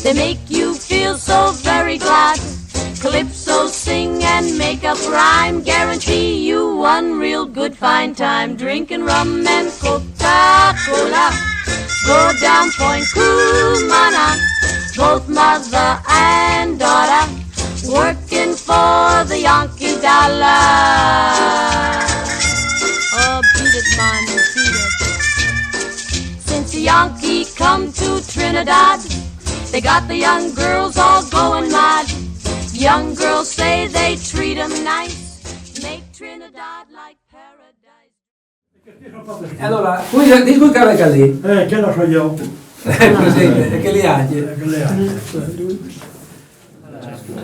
They make you feel so very glad. Calypso sing and make up rhyme, guarantee you one real good fine time. Drinking rum and Coca-Cola, go down Point Cumana, both mother and daughter, working for the Yankee dollar. Oh, beat it, man, beat it. Since the Yankee come to Trinidad, they got the young girls all going mad. Young girls say they treat them nice, make Trinidad like paradise. Allora, di cui carica lì? Che la so io. Presente, che li ha?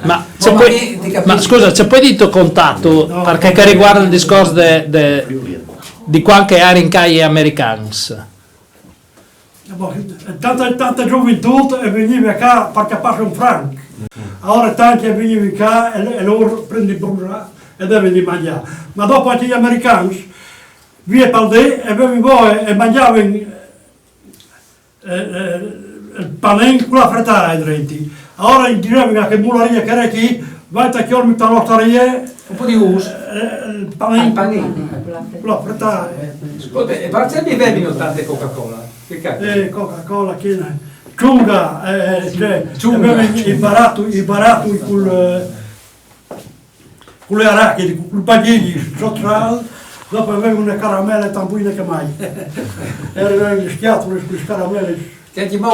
Ma scusa, c'è poi dito contatto perché che riguarda il discorso di qualche arincaie americans. Tanta gioventù e veniva qua perché passa un franco. Ora tanti venivano qua e loro prendono il e devono di mangiare. Ma dopo anche gli americani, via Paldè, e venivano e mangiavano il pane con la frittata dentro. Ora dicono che mularia che era qui, vai a chiormi tutta la nostra un po' di uso. Il pane con la frittata. Ascolta, e perché mi vengono tante Coca-Cola? Che cazzo? Coca-Cola, che Ciunga, abbiamo imparato con le arachidi, con i panini sotto, dopo avevamo le caramelle tambuine che mai. Erano gli schiattoli con le caramelle. Senti, ma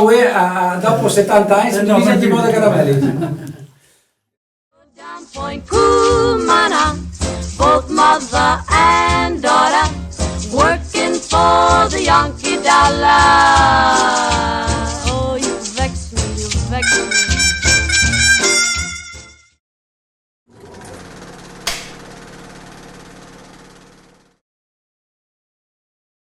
dopo 70 anni si divisa di modo caramelli. Down Point Cumana, both mother and daughter, working for the Yankee dollar.